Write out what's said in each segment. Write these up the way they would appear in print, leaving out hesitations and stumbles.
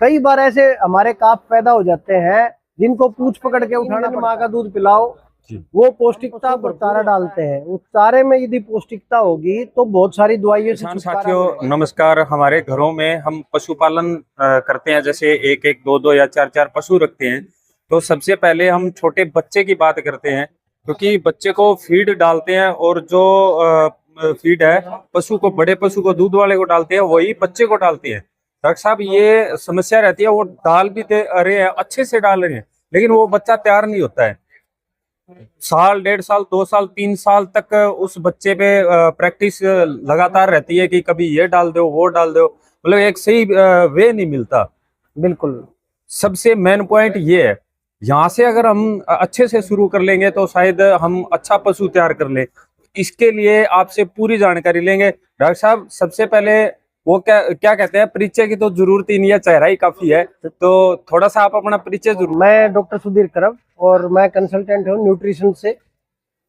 कई बार ऐसे हमारे काफ पैदा हो जाते हैं जिनको पूंछ पकड़ के उठाना, माँ का दूध पिलाओ, वो पौष्टिकता पर चारा डालते हैं। उस चारे में यदि पौष्टिकता होगी तो बहुत सारी दवाइयों से साथियों नमस्कार। हमारे घरों में हम पशुपालन करते हैं, जैसे एक एक दो दो या चार चार पशु रखते हैं। तो सबसे पहले हम छोटे बच्चे की बात करते हैं, क्योंकि बच्चे को फीड डालते हैं और जो फीड है पशु को, बड़े पशु को, दूध वाले को डालते हैं, वही बच्चे को डालते हैं। डॉक्टर साहब, ये समस्या रहती है, वो डाल भी दे रहे हैं, अच्छे से डाल रहे हैं, लेकिन वो बच्चा तैयार नहीं होता है। साल, 1.5 साल, 2 साल, 3 साल तक उस बच्चे पे प्रैक्टिस लगातार रहती है कि कभी ये डाल दो, वो डाल दो, मतलब एक सही वे नहीं मिलता। बिल्कुल, सबसे मेन पॉइंट ये है, यहाँ से अगर हम अच्छे से शुरू कर लेंगे तो शायद हम अच्छा पशु तैयार कर लें। इसके लिए आपसे पूरी जानकारी लेंगे। डॉक्टर साहब, सबसे पहले वो क्या क्या कहते हैं, परिचय की तो जरूरत ही नहीं है, चेहरा ही काफी है, तो थोड़ा सा आप अपना परिचय जरूर। मैं डॉक्टर सुधीर करब और मैं कंसल्टेंट हूँ न्यूट्रिशन से।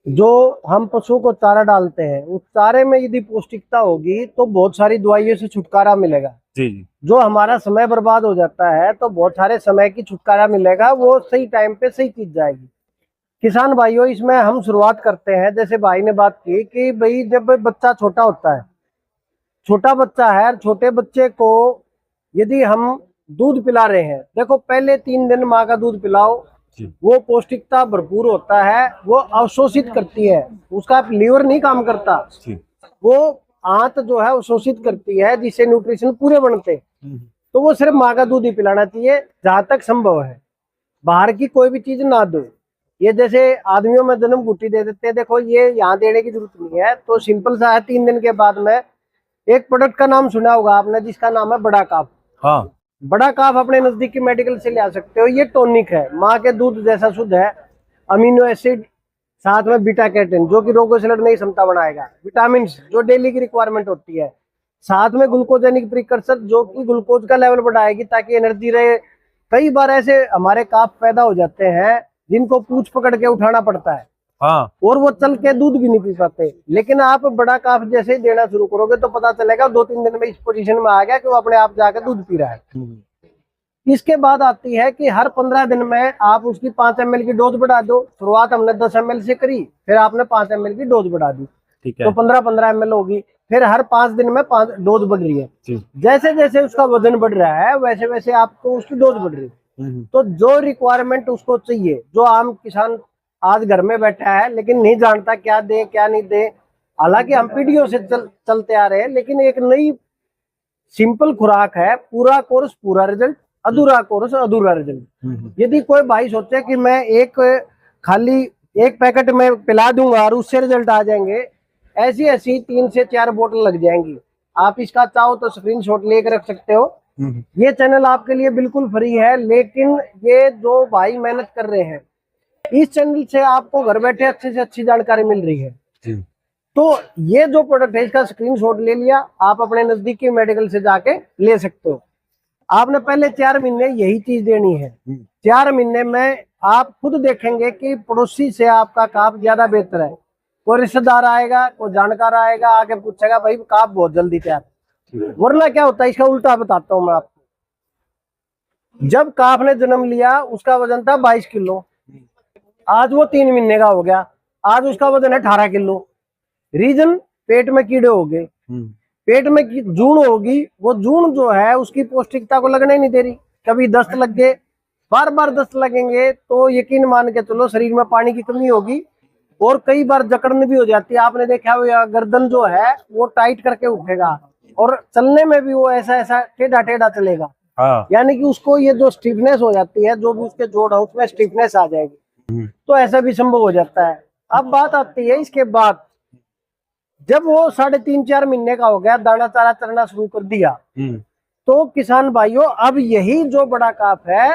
जो हम पशुओं को चारा डालते हैं, उस चारे में यदि पौष्टिकता होगी तो बहुत सारी दवाइयों से छुटकारा मिलेगा। जी। जो हमारा समय बर्बाद हो जाता है तो बहुत सारे समय की छुटकारा मिलेगा, वो सही टाइम पे सही चीज जाएगी। किसान भाइयों, इसमें हम शुरुआत करते हैं, जैसे भाई ने बात की कि भाई जब बच्चा छोटा होता है, छोटा बच्चा है, छोटे बच्चे को यदि हम दूध पिला रहे हैं, देखो पहले 3 दिन माँ का दूध पिलाओ, वो पौष्टिकता भरपूर होता है, वो अवशोषित करती है, उसका लीवर नहीं काम करता, वो आंत जो है अवशोषित करती है, जिससे न्यूट्रिशन पूरे बनते। तो वो सिर्फ माँ का दूध ही पिलाना चाहिए जहां तक संभव है, बाहर की कोई भी चीज ना दो। ये जैसे आदमियों में जन्म गुट्टी दे देते हैं, देखो ये यहाँ देने की जरूरत नहीं है। तो सिंपल सा है, 3 दिन के बाद में एक प्रोडक्ट का नाम सुना होगा आपने, जिसका नाम है बड़ा काफ। हाँ, बड़ा काफ अपने नजदीकी मेडिकल से ले आ सकते हो। ये टॉनिक है, माँ के दूध जैसा शुद्ध है, अमीनो एसिड, साथ में बीटा कैरोटीन जो कि रोगों से लड़ने की क्षमता बढ़ाएगा, विटामिन जो डेली की रिक्वायरमेंट होती है, साथ में ग्लूकोजेनिक प्रिकर्सर जो कि ग्लूकोज का लेवल बढ़ाएगी ताकि एनर्जी रहे। कई बार ऐसे हमारे काफ पैदा हो जाते हैं जिनको पूंछ पकड़ के उठाना पड़ता है, हाँ, और वो चल के दूध भी नहीं पी पाते। लेकिन आप बड़ा काफ जैसे ही देना शुरू करोगे तो पता चलेगा 2-3 दिन में इस पोजीशन में आ गया कि वो अपने आप जाकर दूध पी रहा है। इसके बाद आती है कि हर 15 दिन में आप उसकी 5 ml की डोज बढ़ा दो। शुरुआत हमने 10 ml से करी, फिर आपने 5 ml की डोज बढ़ा दी, तो 15-15 ml होगी। फिर हर 5 दिन में 5 डोज बढ़ रही है। जैसे जैसे उसका वजन बढ़ रहा है वैसे वैसे आपको उसकी डोज बढ़ रही है। तो जो रिक्वायरमेंट उसको चाहिए, जो आम किसान आज घर में बैठा है लेकिन नहीं जानता क्या दे क्या नहीं दे, हालांकि हम पीढ़ियों से चलते आ रहे हैं, लेकिन एक नई सिंपल खुराक है, पूरा कोर्स पूरा रिजल्ट, अधूरा कोर्स अधूरा रिजल्ट। यदि कोई भाई सोचे कि मैं खाली एक पैकेट में पिला दूंगा और उससे रिजल्ट आ जाएंगे, ऐसी ऐसी 3 से 4 बोतल लग जाएंगी। आप इसका चाहो तो स्क्रीनशॉट लेकर रख सकते हो। ये चैनल आपके लिए बिल्कुल फ्री है, लेकिन ये जो भाई मेहनत कर रहे हैं, इस चैनल से आपको घर बैठे अच्छे से अच्छी जानकारी मिल रही है। तो ये जो प्रोडक्ट है, इसका स्क्रीनशॉट ले लिया, आप अपने नजदीकी मेडिकल से जाके ले सकते हो। आपने पहले 4 महीने यही चीज देनी है। 4 महीने में आप खुद देखेंगे कि पड़ोसी से आपका काफ ज्यादा बेहतर है। कोई रिश्तेदार आएगा, कोई जानकार आएगा, आके पूछेगा भाई काफ बहुत जल्दी तैयार। वरना क्या होता है, इसका उल्टा बताता हूँ मैं आपको। जब काफ ने जन्म लिया उसका वजन था 22 किलो, आज वो 3 महीने का हो गया, आज उसका वजन है 18 किलो। रीजन, पेट में कीड़े हो गए, पेट में जून होगी, वो जून जो है उसकी पौष्टिकता को लगने ही नहीं दे रही। कभी दस्त लग गए, बार बार दस्त लगेंगे तो यकीन मान के चलो शरीर में पानी की कमी होगी, और कई बार जकड़न भी हो जाती है। आपने देखा हुआ गर्दन जो है वो टाइट करके उठेगा, और चलने में भी वो ऐसा ऐसा टेढ़ा टेढ़ा चलेगा। यानी कि उसको ये जो स्टिफनेस हो जाती है, जो भी उसके जोड़ है उसमें स्टिफनेस आ जाएगी, तो ऐसा भी संभव हो जाता है। अब बात आती है इसके बाद, जब वो 3.5-4 महीने का हो गया, दाना चारा चलना शुरू कर दिया, तो किसान भाइयों अब यही जो बड़ा काफ है,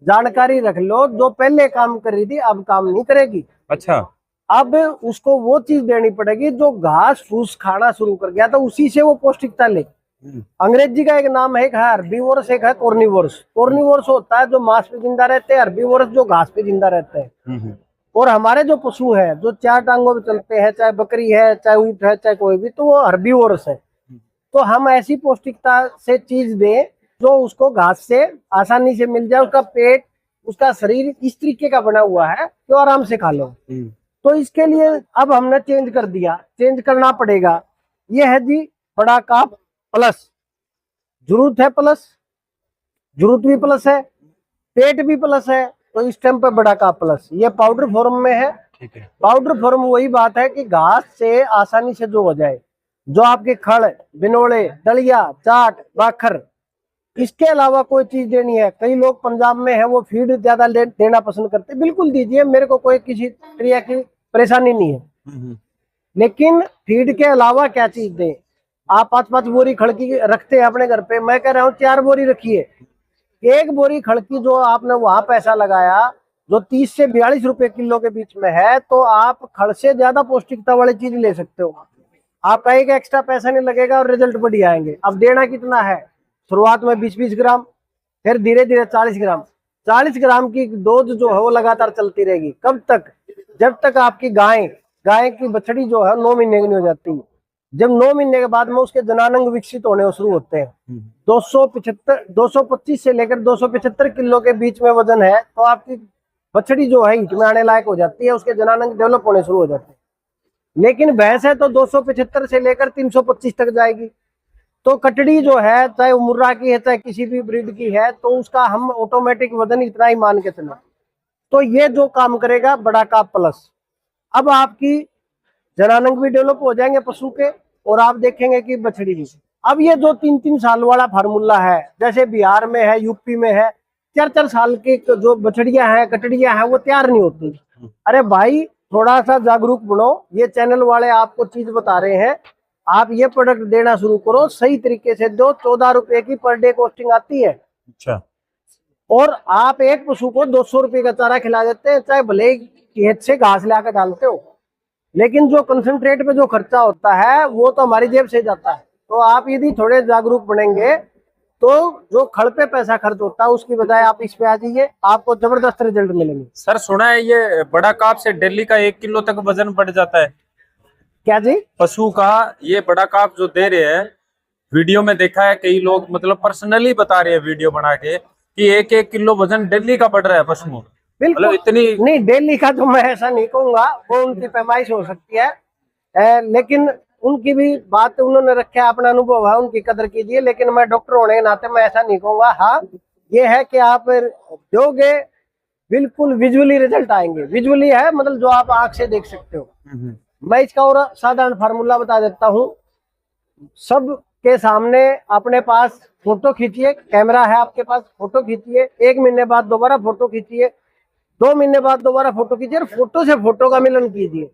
जानकारी रख लो, जो पहले काम कर रही थी अब काम नहीं करेगी। अच्छा, अब उसको वो चीज देनी पड़ेगी जो घास फूस खाना शुरू कर गया, तो उसी से वो पौष्टिकता ले। अंग्रेजी का एक नाम है, एक है हर्बीवोरस, एक है कॉर्निवोरस। कॉर्निवोरस होता है जो मांस पे जिंदा रहते हैं, हर्बीवोरस जो घास पे जिंदा रहते हैं। और हमारे जो पशु है जो 4 टांगों पे चलते हैं, चाहे बकरी है, चाहे ऊंट है, चाहे कोई भी, तो वो हर्बीवोरस है। तो हम ऐसी पौष्टिकता से चीज दें जो उसको घास से आसानी से मिल जाए, उसका पेट, उसका शरीर इस तरीके का बना हुआ है कि आराम से खा लो। तो इसके लिए अब हमने चेंज कर दिया, चेंज करना पड़ेगा। ये है जी बड़ा काप प्लस। जरूरत है प्लस, जरूरत भी प्लस है, पेट भी प्लस है, तो इस टाइम पे बड़ा काप प्लस। ये पाउडर फॉर्म में है। ठीक है। पाउडर फॉर्म वही बात है कि घास से आसानी से जो हो जाए, जो आपके खड़, बिनोड़े, दलिया, चाट, बाखर, इसके अलावा कोई चीज देनी है। कई लोग पंजाब में है वो फीड ज्यादा देना पसंद करते, बिल्कुल दीजिए, मेरे को कोई किसी तरह की परेशानी नहीं है। लेकिन फीड के अलावा क्या चीज दें? आप 5-5 बोरी खड़ की रखते हैं अपने घर पे, मैं कह रहा हूँ 4 बोरी रखिए। 1 बोरी खड़ की जो आपने वहां पैसा लगाया, जो 30 से 42 रुपए किलो के बीच में है, तो आप खड़ से ज्यादा पौष्टिकता वाली चीज ले सकते हो। आपका एक एक्स्ट्रा पैसा नहीं लगेगा और रिजल्ट बढ़िया आएंगे। अब देना कितना है? शुरुआत में 20-20 ग्राम, फिर धीरे धीरे 40 ग्राम। 40 ग्राम की डोज जो है वो लगातार चलती रहेगी। कब तक? जब तक आपकी गाय की बछड़ी जो है 9 महीने की नहीं हो जाती। जब 9 महीने के बाद में उसके जनानंग विकसित होने शुरू होते हैं। 225 से लेकर 275 किलो के बीच में वजन है, तो आपकी बछड़ी जो है हिट में आने लायक हो जाती है, उसके जनानंग डेवलप होने शुरू हो जाते हैं। लेकिन भैंस है तो 275 से लेकर 325 तक जाएगी। तो कटड़ी जो है, चाहे वो मुर्रा की है चाहे किसी भी ब्रीड की है, तो उसका हम ऑटोमेटिक वजन इतना ही मान के चले। तो ये जो काम करेगा बड़ा काप प्लस। अब आपकी जनानंग भी डेवलप हो जाएंगे पशु के, और आप देखेंगे कि बछड़ी भी। अब ये जो 3-3 साल वाला फार्मूला है, जैसे बिहार में है, यूपी में है, 4-4 साल की जो बछड़ियां हैं, कटड़ियां हैं, वो तैयार नहीं होती। अरे भाई, थोड़ा सा जागरूक बनो। ये चैनल वाले आपको चीज बता रहे हैं, आप ये प्रोडक्ट देना शुरू करो, सही तरीके से दो। 14 रुपए की पर डे कॉस्टिंग आती है। अच्छा। और आप एक पशु को 200 रुपए का चारा खिला देते हैं, चाहे भले खेत से घास लाकर डालते हो, लेकिन जो कंसंट्रेट पे जो खर्चा होता है वो तो हमारी जेब से जाता है। तो आप यदि थोड़े जागरूक बनेंगे, तो जो खड़ पे पैसा खर्च होता है उसकी बजाय आप इस पे आ जाइए, आपको जबरदस्त रिजल्ट मिलेंगे। सर, सुना है ये बड़ा काप से डेली का 1 किलो तक वजन बढ़ जाता है। क्या जी? पशु का ये बड़ा काप जो दे रहे हैं, वीडियो में देखा है, कई लोग मतलब पर्सनली बता रहे हैं वीडियो बना के कि 1-1 किलो वजन डेली का बढ़ रहा है पशु में। बिल्कुल। मतलब इतनी नहीं, डेली का तो मैं ऐसा नहीं कहूंगा, वो उनकी पैमाइश हो सकती है, लेकिन उनकी भी बात उन्होंने रखा है, अपना अनुभव है, उनकी कदर कीजिए। लेकिन मैं डॉक्टर होने के नाते मैं ऐसा नहीं कहूंगा। हाँ, ये है कि आप दोगे, बिल्कुल विजुअली रिजल्ट आएंगे। विजुअली है मतलब जो आप आंख से देख सकते हो। मैं इसका और साधारण फार्मूला बता देता हूँ। सब के सामने अपने पास फोटो खींचिए, कैमरा है आपके पास, फोटो खींचिए। 1 महीने बाद दोबारा फोटो खींचिए, 2 महीने बाद दोबारा फोटो खींचिए, और फोटो से फोटो का मिलन कीजिए।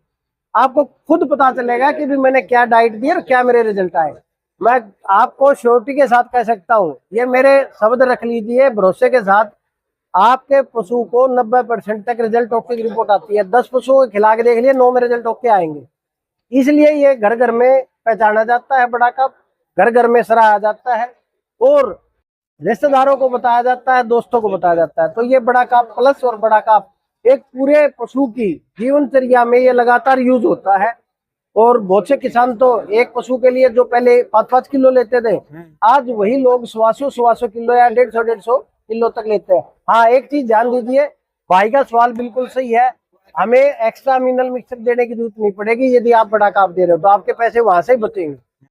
आपको खुद पता चलेगा कि भी मैंने क्या डाइट दी और क्या मेरे रिजल्ट आए। मैं आपको श्योरिटी के साथ कह सकता हूँ, ये मेरे शब्द रख लीजिए भरोसे के साथ, आपके पशु को 90% तक रिजल्ट ओके की रिपोर्ट आती है। 10 पशुओं को खिला के देख लिए, 9 में रिजल्ट ओके आएंगे। इसलिए ये घर घर में पहचाना जाता है बड़ा काप, घर घर में सराहा जाता है, और रिश्तेदारों को बताया जाता है, दोस्तों को बताया जाता है। तो ये बड़ा काप प्लस और बड़ा काप एक पूरे पशु की जीवनचर्या में ये लगातार यूज होता है। और बहुत से किसान तो एक पशु के लिए जो पहले 5-5 किलो लेते थे, आज वही लोग 100 किलो या 150 किलो तक लेते हैं। हाँ, एक चीज ध्यान दीजिए, भाई का सवाल बिल्कुल सही है, हमें एक्स्ट्रा मिनरल मिक्सर देने की जरूरत नहीं पड़ेगी। यदि आप बड़ा काप दे रहे हो तो आपके पैसे वहां से ही बचेंगे।